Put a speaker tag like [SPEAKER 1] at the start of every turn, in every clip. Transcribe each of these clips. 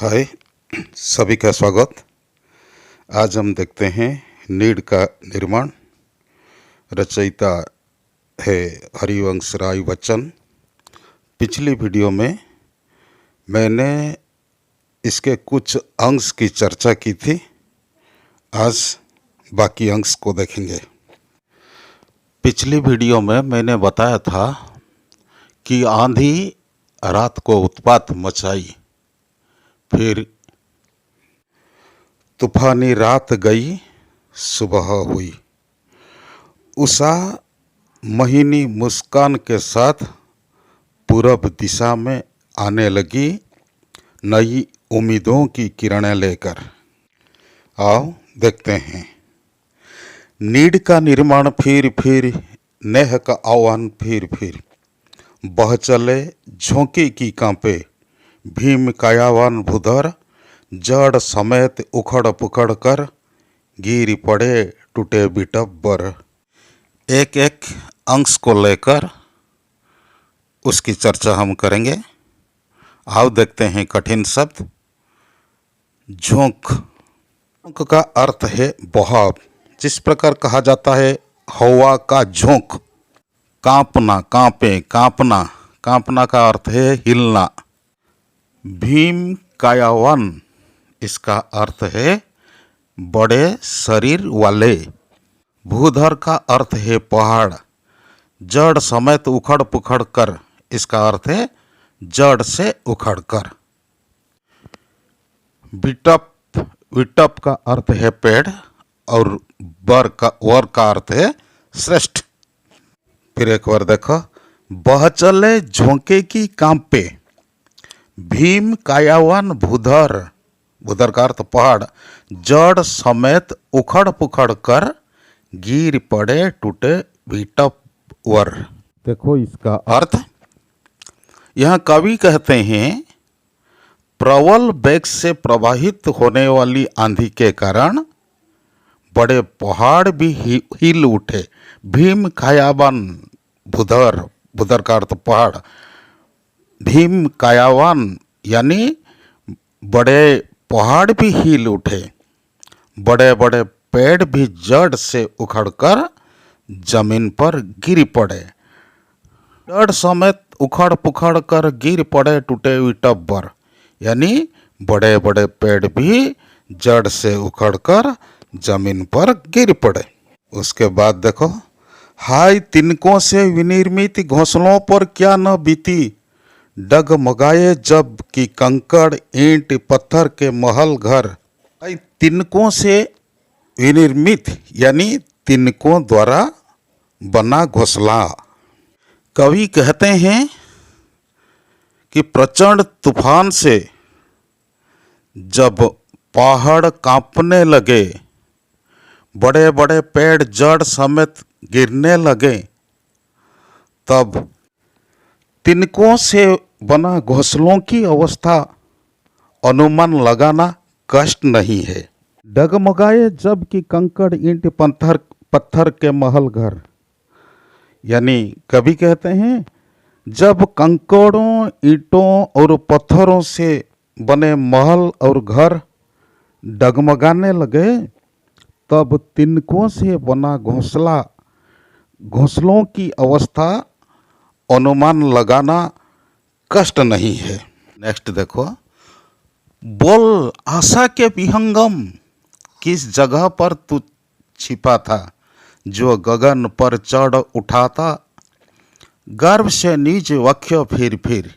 [SPEAKER 1] हाय, सभी का स्वागत। आज हम देखते हैं नीड का निर्माण। रचयिता है हरिवंश राय बच्चन। पिछली वीडियो में मैंने इसके कुछ अंश की चर्चा की थी। आज बाकी अंश को देखेंगे। पिछली वीडियो में मैंने बताया था कि आंधी रात को उत्पात मचाई, फिर तूफानी रात गई, सुबह हुई। उषा मोहिनी मुस्कान के साथ पूरब दिशा में आने लगी, नई उम्मीदों की किरणें लेकर। आओ देखते हैं। नीड का निर्माण फिर, नेह का आह्वान फिर। बह चले झोंके की कांपे, भीम कायावान भूधर, जड़ समेत उखड़ पुखड़ कर गिर पड़े टूटे बिटब्बर। एक एक अंश को लेकर उसकी चर्चा हम करेंगे। आओ देखते हैं कठिन शब्द। झोंक। झोंक का अर्थ है बहाव। जिस प्रकार कहा जाता है हवा का झोंक, कांपना, कांपे, कांपना। कांपना का अर्थ है हिलना। भीम कायावान, इसका अर्थ है बड़े शरीर वाले। भूधर का अर्थ है पहाड़। जड़ समेत उखड़ पुखड़ कर, इसका अर्थ है जड़ से उखड़ कर। विटप, विटप का अर्थ है पेड़, और वर का अर्थ है श्रेष्ठ। फिर एक बार देखो। बह चले झोंके की कांपे, भीम कायावान भूधर, भूधर का अर्थ पहाड़, जड़ समेत उखड़ पुखड़ कर गिर पड़े टूटे बिटब्बर। देखो इसका अर्थ। यह कवि कहते हैं प्रबल वेग से प्रवाहित होने वाली आंधी के कारण बड़े पहाड़ भी हिल उठे। भीम कायावान भूधर, भूधर का अर्थ पहाड़। भीम कायावान यानी बड़े पहाड़ भी हिल उठे, बड़े बड़े पेड़ भी जड़ से उखड़कर जमीन पर गिर पड़े। जड़ समेत उखड़ पुखड़ कर गिर पड़े टूटे बिटब्बर, यानी बड़े बड़े पेड़ भी जड़ से उखड़कर जमीन पर गिर पड़े। उसके बाद देखो। हाय तिनकों से विनिर्मित घोंसलों पर क्या न बीती, डगमगाए जब कि कंकड़ ईंट पत्थर के महल घर। हाय तिनकों से विनिर्मित यानी तिनकों द्वारा बना घोंसला। कवि कहते हैं कि प्रचंड तूफान से जब पहाड़ कांपने लगे, बड़े बड़े पेड़ जड़ समेत गिरने लगे, तब तिनकों से बना घोंसलों की अवस्था अनुमान लगाना कष्ट नहीं है। डगमगाए जब कि कंकड़ ईंट पत्थर के महल घर, यानी कवि कहते हैं जब कंकड़ों, ईंटों और पत्थरों से बने महल और घर डगमगाने लगे, तब तिनकों से बना घोंसलों की अवस्था अनुमान लगाना कष्ट नहीं है। नेक्स्ट देखो। बोल आशा के विहंगम, किस जगह पर तू छिपा था, जो गगन पर चढ़ उठाता, गर्व से नीच वक्ष फिर।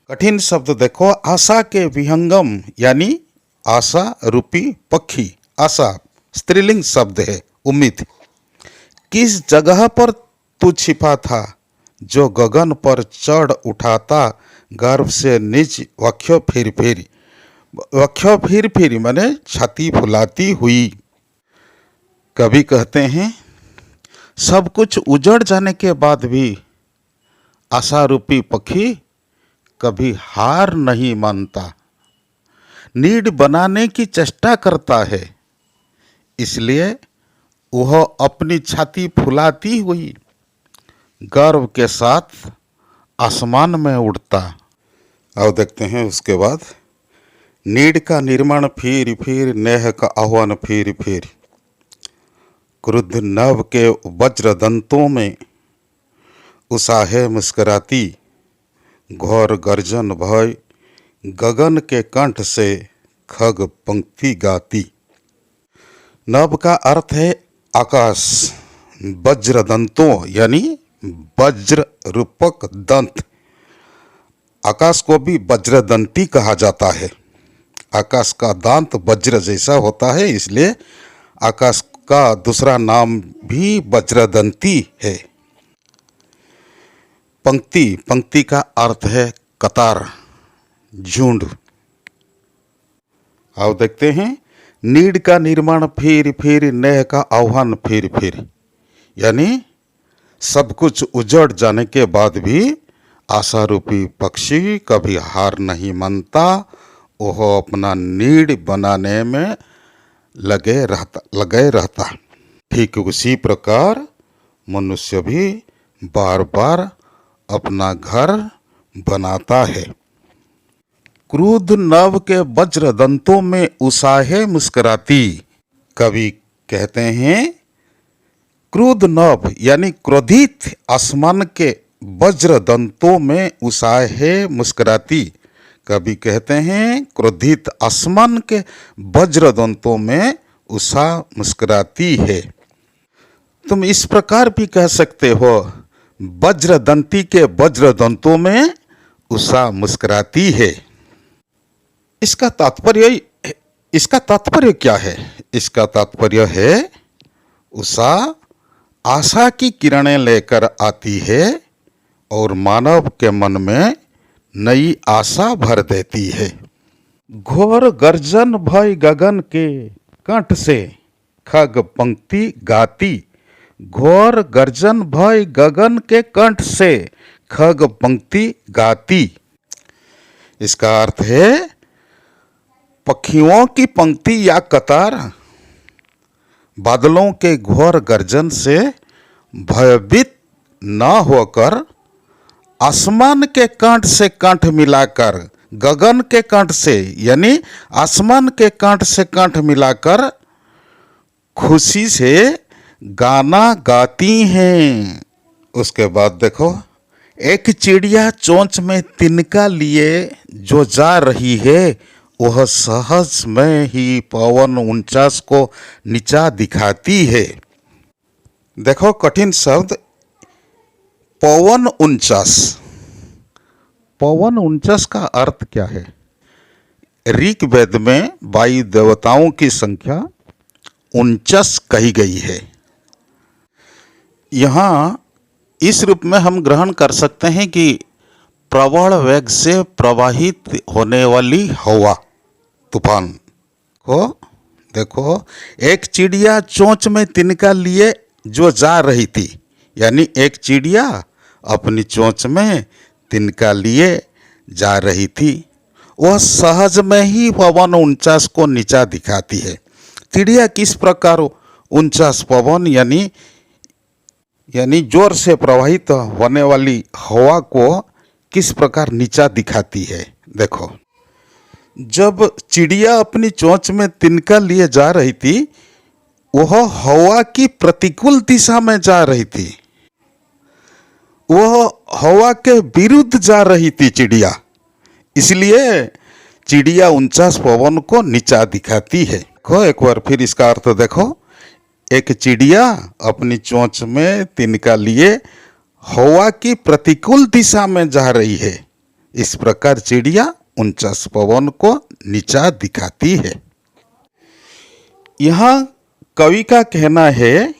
[SPEAKER 1] कठिन शब्द देखो। आशा के विहंगम यानी आशा रूपी पक्षी। आशा स्त्रीलिंग शब्द है, उम्मीद। किस जगह पर तू छिपा था, जो गगन पर चढ़ उठाता, गर्व से नीच वक्ष फिर। वक्ष फिर माने छाती फुलाती हुई। कवि कहते हैं सब कुछ उजड़ जाने के बाद भी आशा रूपी पक्षी कभी हार नहीं मानता, नीड बनाने की चेष्टा करता है, इसलिए वह अपनी छाती फुलाती हुई गर्व के साथ आसमान में उड़ता। आओ देखते हैं उसके बाद। नीड का निर्माण फिर फिर, नेह का आह्वान फिर फिर। क्रुद्ध नभ के वज्र दंतों में उसाहे मुस्कराती, घोर गर्जन भय गगन के कंठ से खग पंक्ति गाती। नभ का अर्थ है आकाश, वज्र दंतों यानी वज्र रूपक दंत। आकाश को भी वज्रदंती कहा जाता है। आकाश का दांत वज्र जैसा होता है, इसलिए आकाश का दूसरा नाम भी वज्रदंती है। पंक्ति, पंक्ति का अर्थ है कतार, झुंड। आओ देखते हैं। नीड का निर्माण फिर फिर, नेह का आह्वान फिर फिर, यानी सब कुछ उजड़ जाने के बाद भी आशारूपी पक्षी कभी हार नहीं मानता। वह अपना नीड बनाने में लगे रहता। ठीक उसी प्रकार मनुष्य भी बार बार अपना घर बनाता है। क्रुद्ध नभ के वज्र दंतों में उसाहे मुस्कुराती। कवि कहते हैं क्रुद्ध नभ यानी क्रोधित आसमान के वज्र दंतों में उसाहे मुस्कुराती। कवि कहते हैं क्रोधित आसमान के वज्र दंतों में उषा मुस्कुराती है। तुम इस प्रकार भी कह सकते हो, वज्रदंती के वज्र दंतों में उषा मुस्कुराती है। इसका तात्पर्य क्या है? इसका तात्पर्य है उषा आशा की किरणें लेकर आती है और मानव के मन में नई आशा भर देती है। घोर गर्जन भय गगन के कंठ से खग पंक्ति गाती। घोर गर्जन भय गगन के कंठ से खग पंक्ति गाती। इसका अर्थ है पक्षियों की पंक्ति या कतार बादलों के घोर गर्जन से भयभीत न होकर आसमान के कंठ से कंठ मिलाकर, गगन के कंठ से यानी आसमान के कंठ से कंठ मिलाकर खुशी से गाना गाती हैं। उसके बाद देखो, एक चिड़िया चोंच में तिनका लिए जो जा रही है, वह सहज में ही पवन 49 को नीचा दिखाती है। देखो कठिन शब्द पवन 49। पवन 49 का अर्थ क्या है? ऋग वेद में वायु देवताओं की संख्या 49 कही गई है। यहाँ इस रूप में हम ग्रहण कर सकते हैं कि प्रबल वेग से प्रवाहित होने वाली हवा, तूफान को देखो। एक चिड़िया चोंच में तिनका लिए जो जा रही थी, यानी एक चिड़िया अपनी चोंच में तिनका लिए जा रही थी। वह सहज में ही पवन 49 को नीचा दिखाती है। चिड़िया किस प्रकार 49 पवन यानी जोर से प्रवाहित होने वाली हवा को किस प्रकार नीचा दिखाती है? देखो, जब चिड़िया अपनी चोंच में तिनका लिए जा रही थी, वह हवा की प्रतिकूल दिशा में जा रही थी। वह हवा के विरुद्ध जा रही थी चिड़िया, इसलिए चिड़िया 49 पवन को नीचा दिखाती है। देखो एक बार फिर इसका अर्थ देखो। एक चिड़िया अपनी चोंच में तिनका लिए हवा की प्रतिकूल दिशा में जा रही है। इस प्रकार चिड़िया 49 पवन को नीचा दिखाती है। यहाँ कवि का कहना है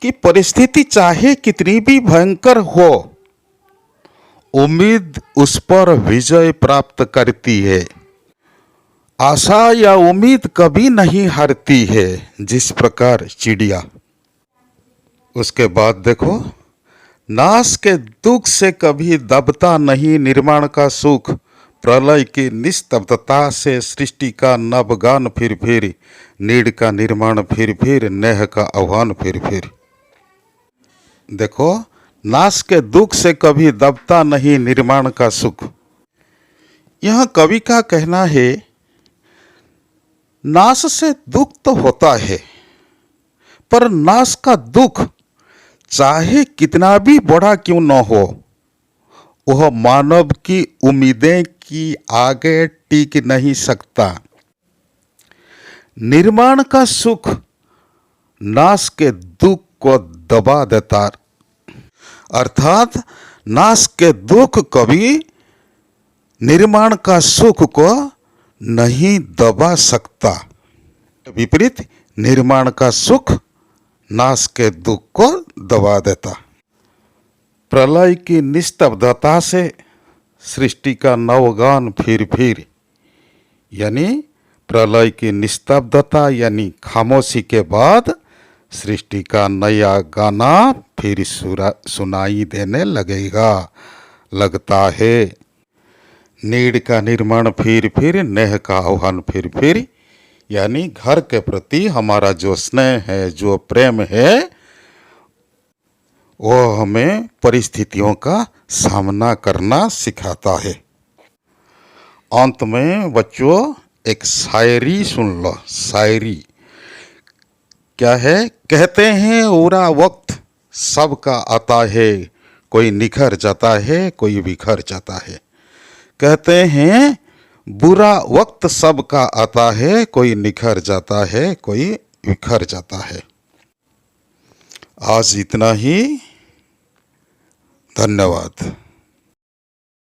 [SPEAKER 1] कि परिस्थिति चाहे कितनी भी भयंकर हो, उम्मीद उस पर विजय प्राप्त करती है। आशा या उम्मीद कभी नहीं हारती है, जिस प्रकार चिड़िया। उसके बाद देखो, नाश के दुख से कभी दबता नहीं निर्माण का सुख। प्रलय की निस्तब्धता से सृष्टि का नवगान फिर फिर, नीड का निर्माण फिर फिर, नेह का आह्वान फिर फिर। देखो, नाश के दुख से कभी दबता नहीं निर्माण का सुख। यहाँ कवि का कहना है नाश से दुख तो होता है, पर नाश का दुख चाहे कितना भी बड़ा क्यों न हो, वह मानव की उम्मीदें की आगे टिक नहीं सकता। निर्माण का सुख नाश के दुख को दबा देता, अर्थात नाश के दुख कभी निर्माण का सुख को नहीं दबा सकता। विपरीत निर्माण का सुख नाश के दुख को दबा देता। प्रलय की निस्तब्धता से सृष्टि का नवगान फिर यानी प्रलय की निस्तब्धता यानी खामोशी के बाद सृष्टि का नया गाना फिर सुनाई देने लगता है। नीड का निर्माण फिर नेह का आह्वान फिर यानी घर के प्रति हमारा जो स्नेह है, जो प्रेम है, वो हमें परिस्थितियों का सामना करना सिखाता है। अंत में बच्चों एक शायरी सुन लो। शायरी क्या है? कहते हैं बुरा वक्त सबका आता है, कोई निखर जाता है, कोई बिखर जाता है। कहते हैं बुरा वक्त सबका आता है, कोई निखर जाता है, कोई बिखर जाता है। आज इतना ही। धन्यवाद।